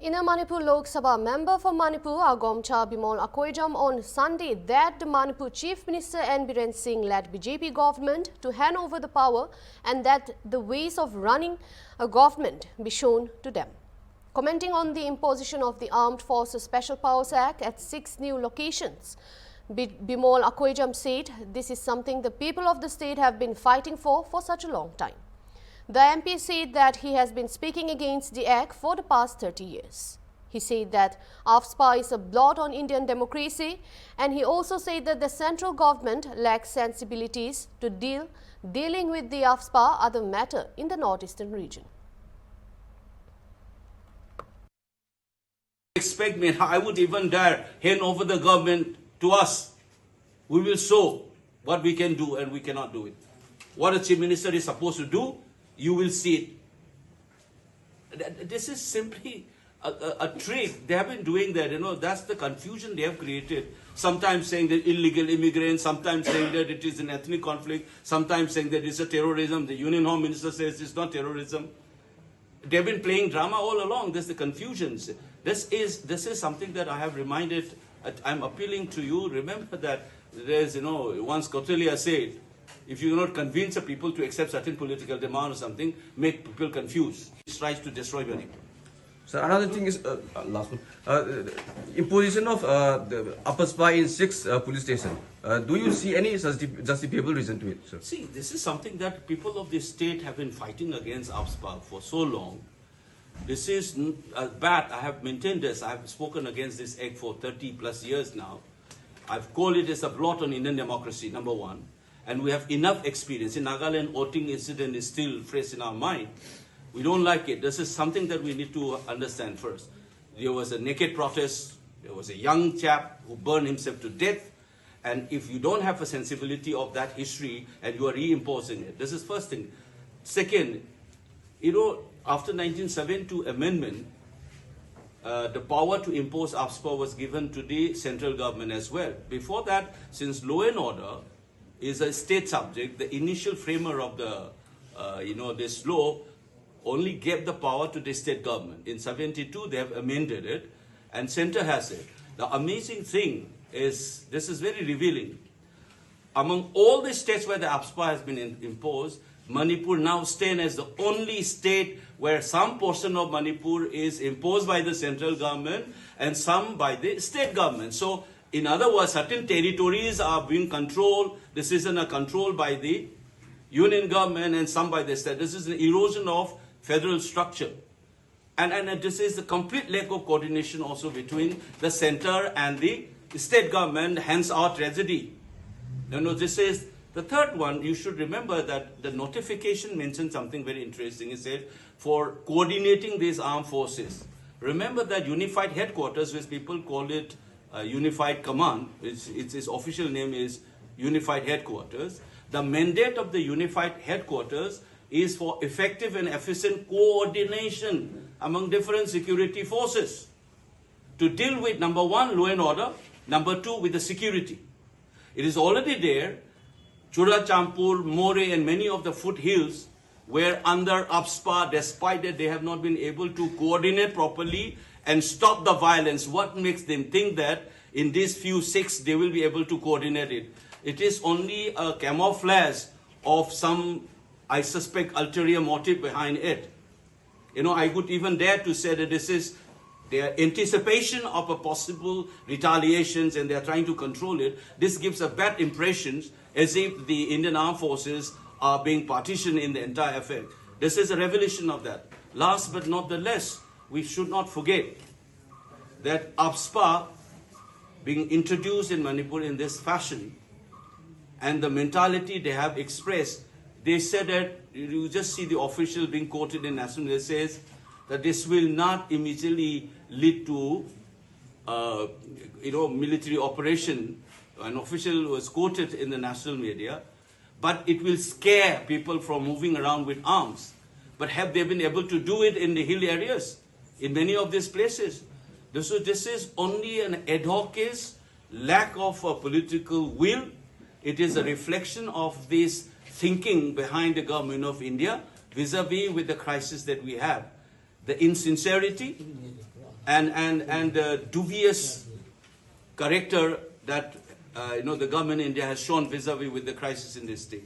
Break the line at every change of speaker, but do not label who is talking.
Inner Manipur Lok Sabha member for Manipur, Agomcha Bimol Akoijam, on Sunday that the Manipur Chief Minister and Biren Singh led BJP government to hand over the power and that the ways of running a government be shown to them. Commenting on the imposition of the Armed Forces Special Powers Act at 6 new locations, Bimol Akoijam said this is something the people of the state have been fighting for such a long time. The MP said that he has been speaking against the act for the past 30 years. He said that AFSPA is a blot on Indian democracy, and he also said that the central government lacks sensibilities to dealing with the AFSPA other matter in the northeastern region.
Expect me, I would even dare hand over the government to us. We will show what we can do and we cannot do it. What a chief minister is supposed to do, you will see it. This is simply a trick. They have been doing that, that's the confusion they have created. Sometimes saying that illegal immigrants, sometimes saying that it is an ethnic conflict, sometimes saying that it's a terrorism. The Union Home Minister says it's not terrorism. They've been playing drama all along. There's the confusions. This is something that I have reminded, I'm appealing to you. Remember that there's, once Kautilya said, if you do not convince the people to accept certain political demand or something, make people confused. He tries to destroy Manipur.
So another thing is, last one, imposition of the AFSPA in 6 police stations. Do you see any justifiable reason to it, sir?
See, this is something that people of this state have been fighting against AFSPA for so long. This is bad. I have maintained this. I have spoken against this act for 30 plus years now. I've called it as a blot on Indian democracy, number one. And we have enough experience. In Nagaland, voting incident is still fresh in our mind. We don't like it. This is something that we need to understand first. There was a naked protest. There was a young chap who burned himself to death. And if you don't have a sensibility of that history and you are reimposing it, this is first thing. Second, after 1972 amendment, the power to impose AFSPA was given to the central government as well. Before that, since law and order is a state subject, the initial framer of the, this law only gave the power to the state government. In 72, they have amended it, and center has it. The amazing thing is, this is very revealing. Among all the states where the AFSPA has been imposed, Manipur now stands as the only state where some portion of Manipur is imposed by the central government and some by the state government. So, in other words, certain territories are being controlled. This isn't a control by the union government and some by the state. This is an erosion of federal structure. And this is the complete lack of coordination also between the center and the state government, hence our tragedy. This is the third one. You should remember that the notification mentioned something very interesting. It said, for coordinating these armed forces. Remember that unified headquarters, which people call it Unified Command, its official name is Unified Headquarters. The mandate of the Unified Headquarters is for effective and efficient coordination among different security forces to deal with, number one, law and order, number two, with the security. It is already there. Churachampur, More, and many of the foothills were under AFSPA, despite that they have not been able to coordinate properly and stop the violence. What makes them think that in these few 6 they will be able to coordinate it? It is only a camouflage of some, I suspect, ulterior motive behind it. I would even dare to say that this is their anticipation of a possible retaliations and they are trying to control it. This gives a bad impression as if the Indian Armed Forces are being partitioned in the entire affair. This is a revelation of that. Last but not the least, we should not forget that AFSPA being introduced in Manipur in this fashion and the mentality they have expressed, they said that, you just see the official being quoted in national media says that this will not immediately lead to, military operation. An official was quoted in the national media, but it will scare people from moving around with arms. But have they been able to do it in the hill areas? In many of these places. This is only an ad hoc case, lack of political will. It is a reflection of this thinking behind the government of India vis-a-vis with the crisis that we have. The insincerity, and the dubious character that the government in India has shown vis-a-vis with the crisis in this state.